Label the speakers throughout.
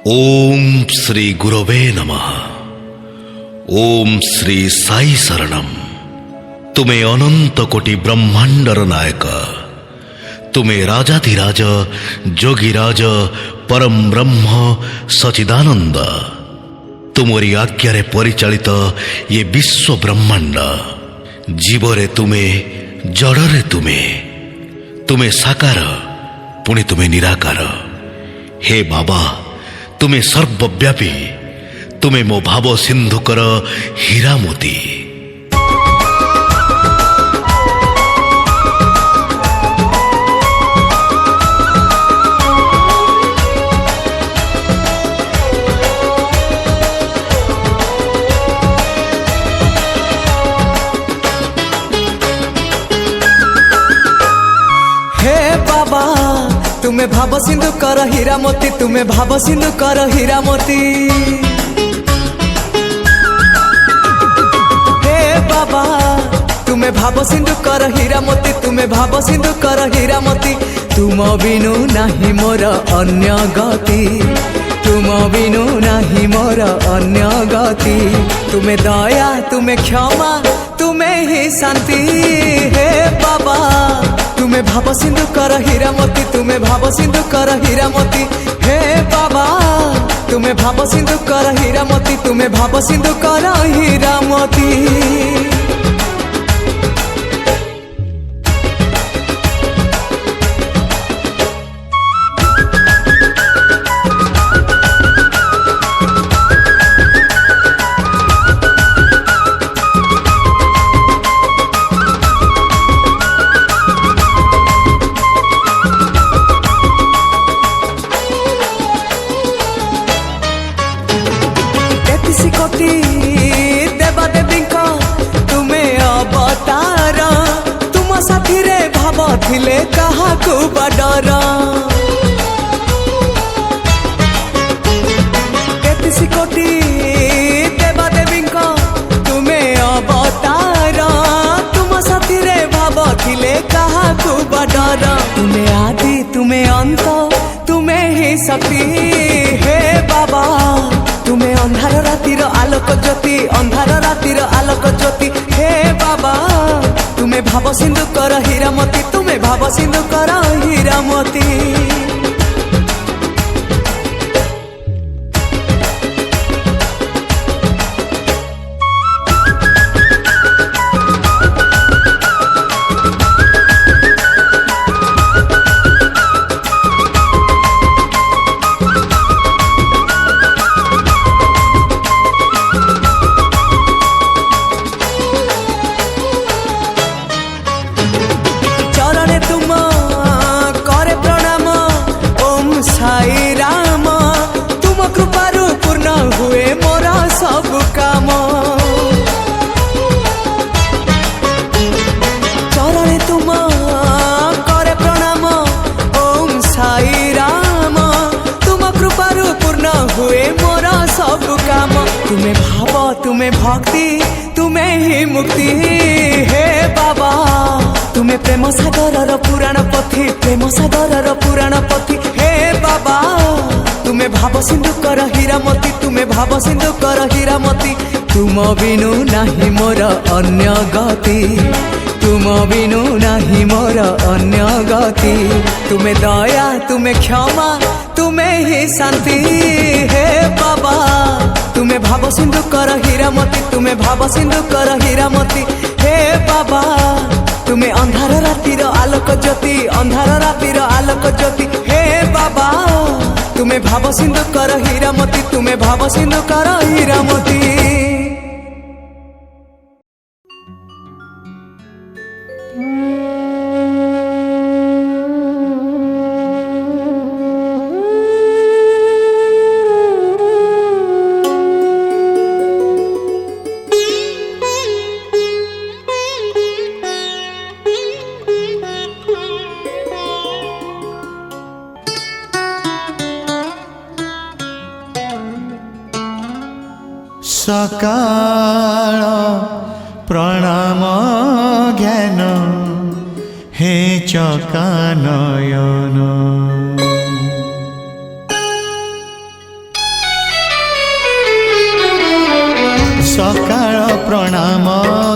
Speaker 1: ओम श्री गुरवे नमः। ओम श्री साई शरणम। तुम्हें अनंत कोटि ब्रह्मांडर नायक, तुम्हें राजाधिराज जोगीराज परम ब्रह्म सचिदानंद, तुमरी आज्ञारे परिचालित ये विश्व ब्रह्मांड। जीवरे तुम्हें, जड़रे तुम्हें साकार पुणी तुम्हें निराकार। हे बाबा, तुम्हें सर्वव्यापी, तुम्हें मो भाव सिंधुकर हीरा मोती।
Speaker 2: तुम्हें भाव सिंधु कर हीरा मोती, तुम्हें भाव सिंधु कर हीरा मोती। हे बाबा, तुम्हें भाव सिंधु कर हीरा मोती, तुम्हें भाव सिंधु कर हीरा मोती। तुम बिनु नाही मोर अन्य गति, तुम बिनु नाही मोर अन्य गति। तुम्हें दया, तुम्हें क्षमा, तुम्हें ही शांति। हे बाबा, तुम्हें भाव सिंधु कर हीरा मोती, तुम्हें भाव सिंधु कर हीरा मोती। हे बाबा, तुम्हें भाव सिंधु कर हीरा मोती, तुम्हें भाव सिंधु कर हीरा मोती। देवा देवी तुम्हें अवतार, तुम साथी रे भाव थिले कहा को बडर। तेतीस कोटी देवा देवी तुम्हें अवतार, तुम साथी रे भाव थिले कहा को बडर। तुम्हें आदि, तुम्हें अंत, तुम्हें ही शक्ति। हे बाबा, तुम्हें अंधार रातिर आलोक ज्योति, अंधार रातिर आलोक ज्योति। हे बाबा, तुम्हें भाव सिंधु कर हीरा मोती, तुम्हें भाव सिंधु कर हीरा मोती। सब काम चरणे तुम करे प्रणाम। ओम साई राम, तुम कृपारु पूर्ण हुए मोरा सब काम। तुम्हें भाव, तुम्हें भक्ति, तुम्हें ही मुक्ति। हे बाबा, तुम्हें प्रेम सागर पुराण पथि, प्रेम सागर पुराण पथि। हे बाबा, तुम्हें भाव सिंधु कर हीरा मोती, तुम्हें भाव सिंधु कर हीरा मोती। तुम बिनु नाही मोर अन्य गति, तुम बिनु नाही मोर अन्य गति। तुम्हें दया, तुम्हें क्षमा, तुम्हें ही शांति। हे बाबा, तुम्हें भाव सिंधु कर हीरा मोती, तुम्हें भाव सिंधु कर हीरा मोती। हे बाबा, तुम्हें अंधार रातिर आलोक ज्योति, अंधार रातिर आलोक ज्योति। हे बाबा, तुम्हें भाव सिंधु कर हीरा मोती, तुम्हें भाव सिंधु कर हीरा मोती।
Speaker 3: सकाळ प्रणाम ज्ञान हे चकानयन सकाळ प्रणाम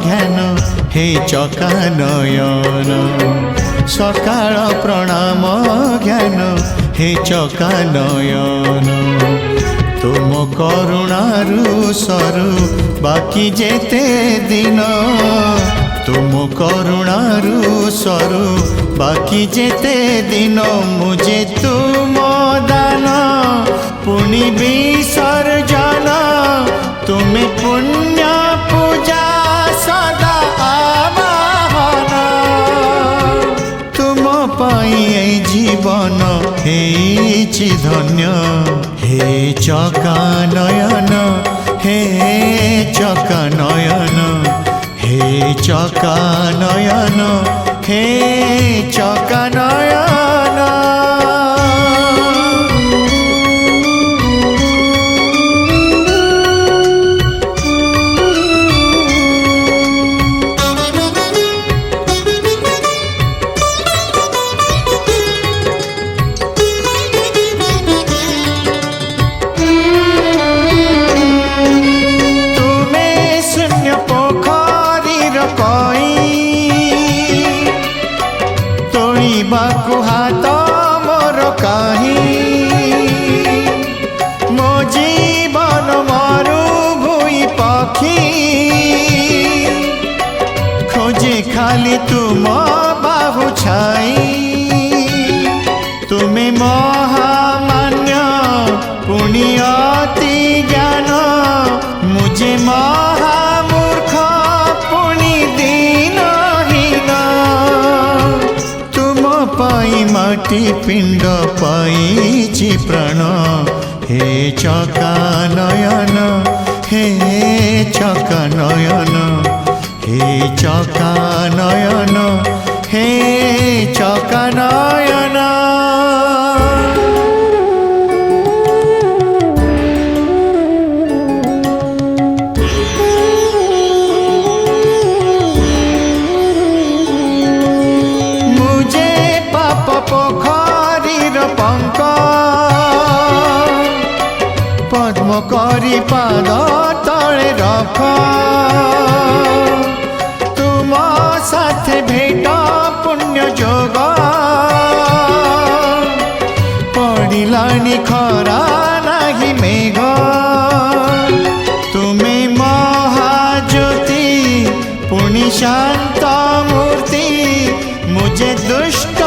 Speaker 3: ध्यान हे चका नयन सकाळ प्रणाम ध्यान हे चका नयन तुम करुणारु सरु बाकी जेते दिन तुम करुणारु सरु बाकी जेते दिन मुझे तुम दान पुनि विसर्जन तुम्हें पुण्य पूजा सदा आवाहन तुम पाई जीवन हेछि धन्य हे चका नयन हे चका नयन हे चका नयन हे चका नयन हाथ मोर कहीं मो जीवन मरु भूई पखी खोजे खाली तुम बाहु छाई तुम्हें महामान्य पुण्य अति ज्ञान मुझे महामूर्ख पुनि दीनहीन पाई माटी पिंड पाई प्राण हे चका नयन हे चका नयन हे चका नयन हे चका नयन पोखरीर पंक पद्म करी पाद तले रख तुम साथे भेट पुण्य जोग पड़िलानी खरा नाही मेघ तुम्हें महाज्योति पुनि शांत मूर्ति मुझे दुष्ट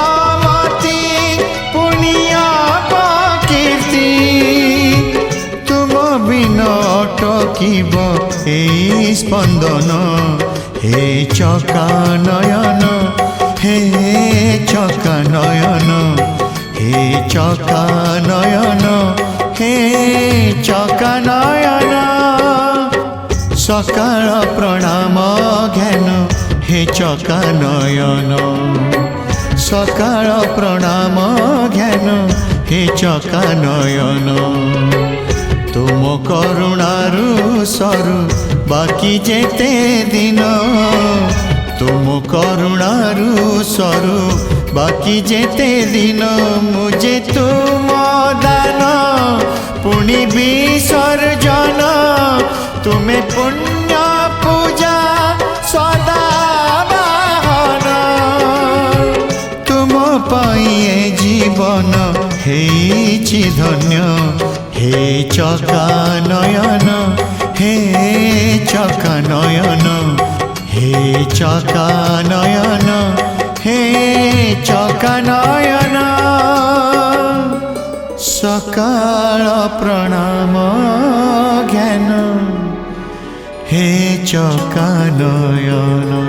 Speaker 3: अटकिब हे स्पंदन हे चका नयन हे चका नयन हे चका नयन हे चका नयन सकाळ प्रणाम ज्ञान हे चका नयन सकाळ प्रणाम ज्ञान हे चका नयन तुम करुणारु सरु बाकी जेते दिन तुम करुणारु सरु बाकी जेते दिन मुझे तुम दान पुनि विसर्जन तुम्हें पुण्य पूजा सदा वाहन तुम पाई जीवन हेछि धन्य हे चका नयन हे चका नयन हे चका नयन हे चका नयन सकाळ प्रणाम ज्ञान हे चका नयन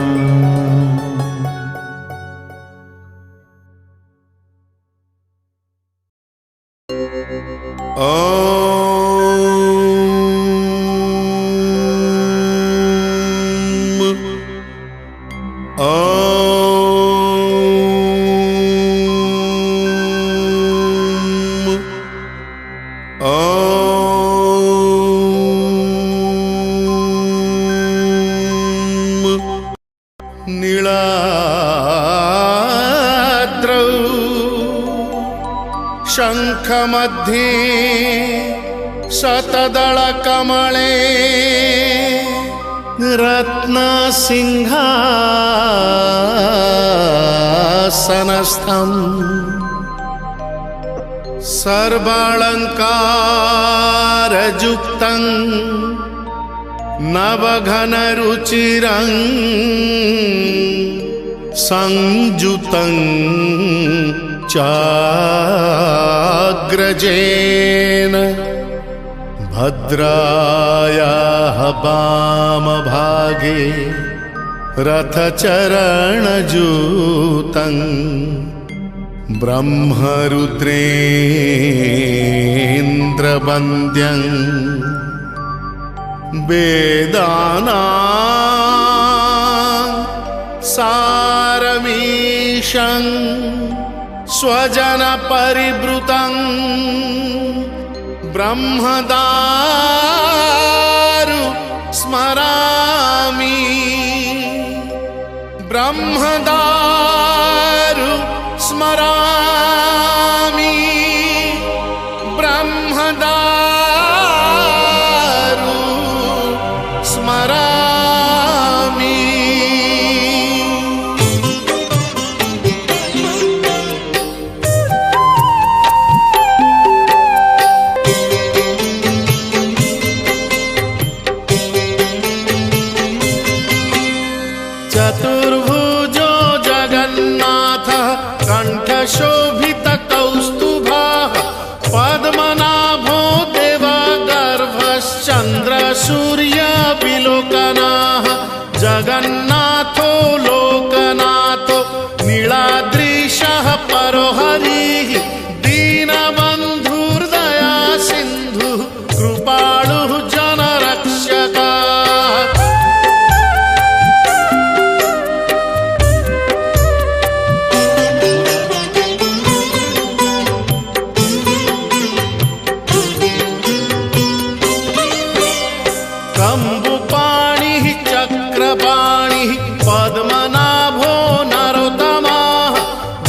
Speaker 4: शंख मध्ये
Speaker 3: शतदल कमले रत्नसिंहासनस्थम् सर्वालङ्कारयुक्तं नवघनरुचिरं संयुतं चाग्रजेन भद्रायाः वामभागे रथचरणजूतं ब्रह्मरुद्रेन्द्रवन्द्यं वेदानां सारमीशं स्वजनपरिवृतं ब्रह्मदारु स्मरामि ब्रह्मदारु स्मरामि ब्रह्मदारु स्मरामि। चतुर्भुजो जगन्नाथः कण्ठशोभितकौस्तुभः पद्मनाभो देवगर्भश्चन्द्रसूर्यविलोकनः जगन्नाथो लोकनाथो नीलाद्रीशः परोहरिः दीनबन्धुर्दया सिन्धुः कृपालुः जनरक्षकः। कम्बुपाणिः चक्रपाणिः पद्मनाभो नरोत्तमः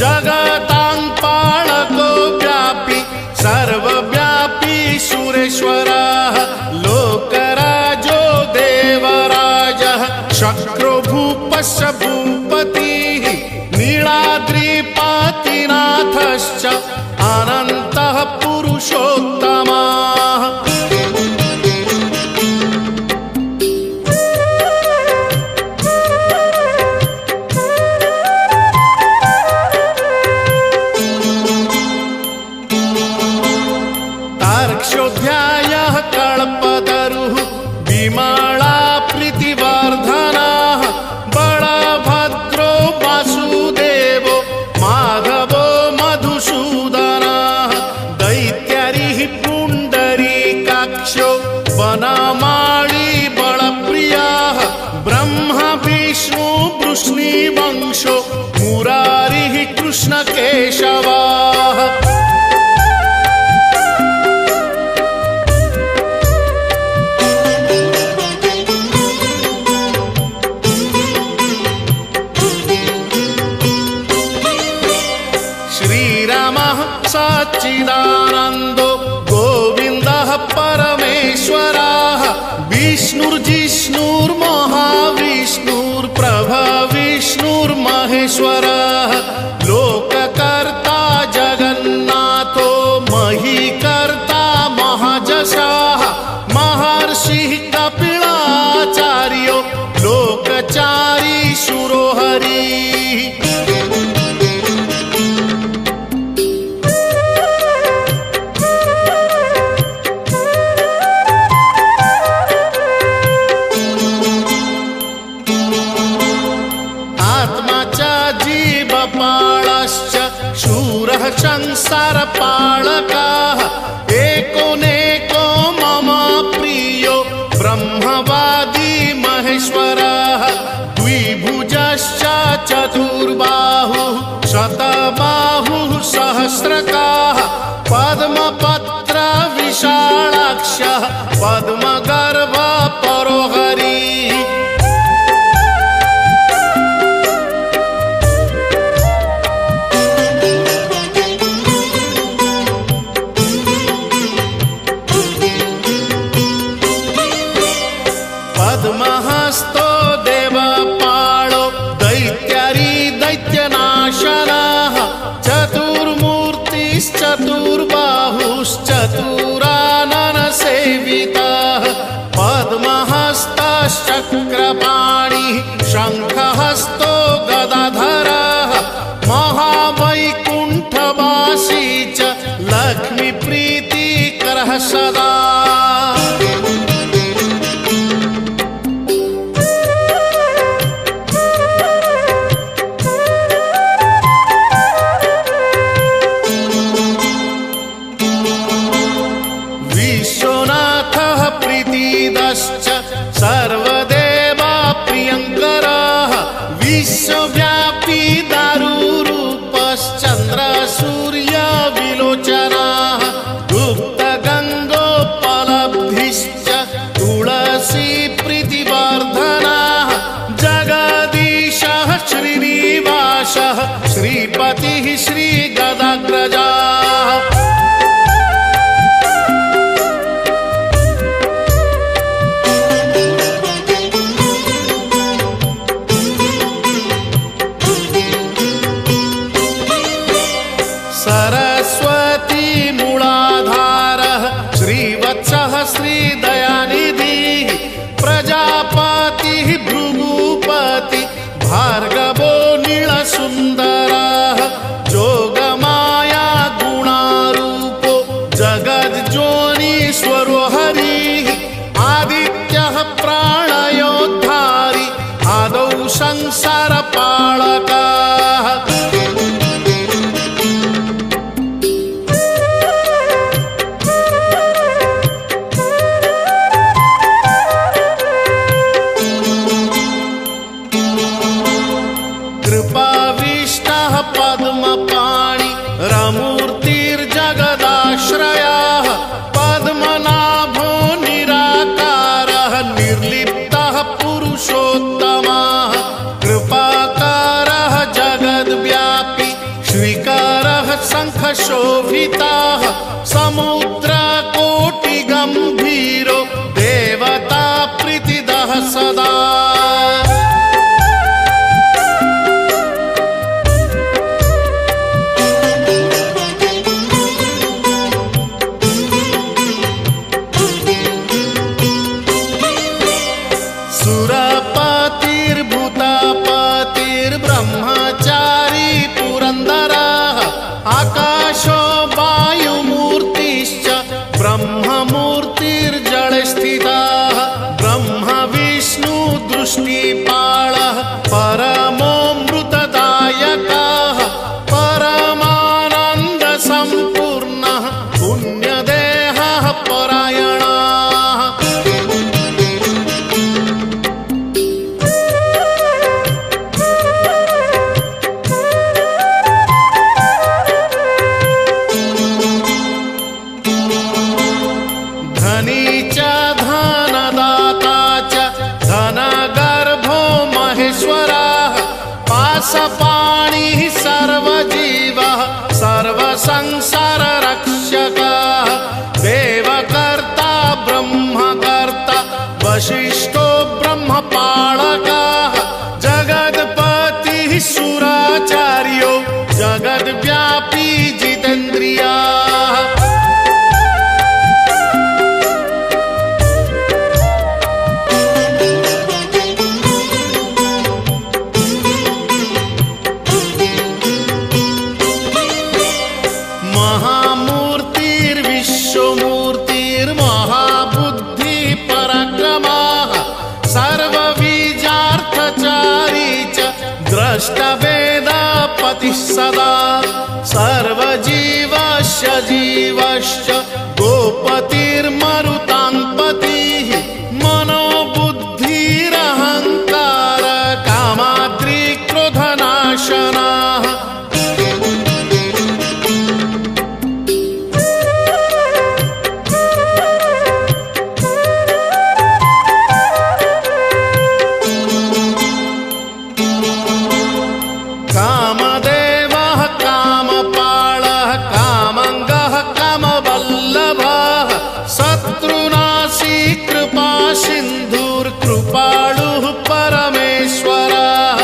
Speaker 3: जगतां पालको व्यापी सर्वव्यापी सुरेश्वरः लोकराजो देवराजः शक्रो भूपस्य भूपतिः नीलाद्रिपतिनाथश्च अनन्तः पुरुषोत्तमः। तार्क्ष्योऽध्यायः कल्पतरुः विमला प्रीतिवर्धनः बलभद्रो वासुदेवो माधवो मधुसूदनः दैत्यरिः पुण्डरीकाक्षो वनमाली बलप्रियः ब्रह्म विष्णु वृष्णिवंशो मुरारिः कृष्णकेशवः। श्रीरामः सच्चिदानन्दो गोविन्दः परमेश्वरः विष्णुर्जिष्णुर्महाविष्णुर्प्रभविष्णुर्महेश्वरः लोककर्ता जगन्नाथो महीकर्ता महाजशः महर्षिः कपिलाचार्यो लोकचारी सुरोहरिः। जीवपालश्च शूरः संसारपालकः एकोनेको मम प्रियो ब्रह्मवादी महेश्वरः द्विभुजश्च चतुर्बाहुः शतबाहुः सहस्रकाः पद्मपत्र विशालाक्षः पद्मगर्भ परोहरिः। चतुरानन सेवितः पद्महस्तश्चक्रपाणिः शङ्खहस्तो गदाधरः महावैकुण्ठवासी च लक्ष्मीप्रीतिकरः सदा। विश्वनाथः प्रीतिदश्च सर्वदेवा प्रियङ्करः विश्वव्यापी दारुरूपश्चन्द्रसूर्यविलोचनः गुप्तगङ्गोपलब्धिश्च तुलसी प्रीतिवर्धनः जगदीशः श्रीनिवासः श्रीपतिः श्रीगदाग्रजः। सरस्वती मूलाधारः श्रीवत्सः श्रीदयानिधिः प्रजापतिः भृगुपति भार्गवो नीलसुन्दरः जोगमाया गुणारूपो जगज्जोनीश्वरो हरिः आदित्यः प्राणयोद्धारी आदौ संसारपालकः। कृपाविष्टः पद्मपाणि रमूर्तिर्जगदाश्रयः पद्मनाभो निराकारः निर्लिप्तः पुरुषोत्तमः कृपाकारः जगद्व्यापी श्रीकरः शङ्खशोभितः समुद्रकोटिगम्भीरो देवता प्रीतिदः सदा। सुरपतिर्भूतापतिर्ब्रह्मचारी पुरन्दरः आकाशो वायुमूर्तिश्च ब्रह्ममूर्तिर्जलस्थितः ब्रह्म विष्णु दृष्टिपालः परमोऽमृतदायकः परमानन्दसम्पूर्णः पुण्यदेहः परायणः। धनी च धनदाता च धनगर्भो महेश्वरः पाशपाणिः सर्वजीवः सर्वसंसाररक्षकः देवकर्ता ब्रह्मकर्ता वसिष्ठो ब्रह्मपालकः जगत्पतिः सुराचार्यो जगद्व्यापी जितेन्द्रियः। महामूर्तिर्विश्वमूर्तिर्महाबुद्धिपराक्रमः सर्वबीजार्थचारी च द्रष्टवेदपतिः सदा सर्वजीवस्य जीवश्च गोपतिर्मरुताङ्पतिः मनोबुद्धिरहङ्कार कामाद्रिक्रोधनाशनः। कामदेवः कामपालः कामङ्गः कामवल्लभः शत्रुनाशी कृपासिन्धुर्कृपालुः परमेश्वरः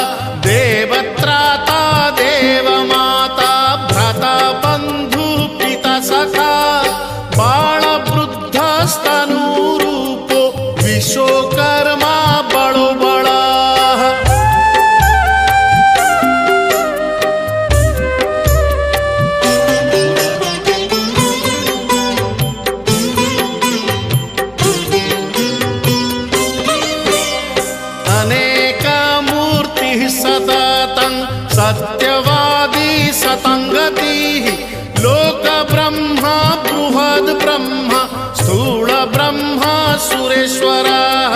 Speaker 3: देवत्राता देवमाता भ्राता बन्धुः पिता सखा सत्यवादी सतङ्गतिः लोक ब्रह्मा बृहद् ब्रह्मा स्थूल ब्रह्मा सुरेश्वरः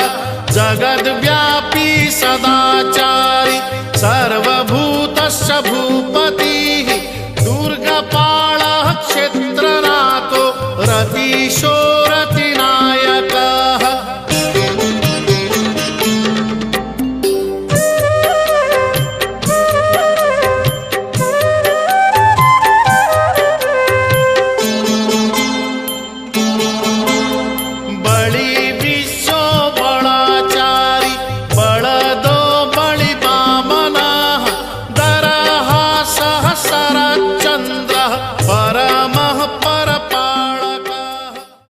Speaker 3: जगद्व्यापी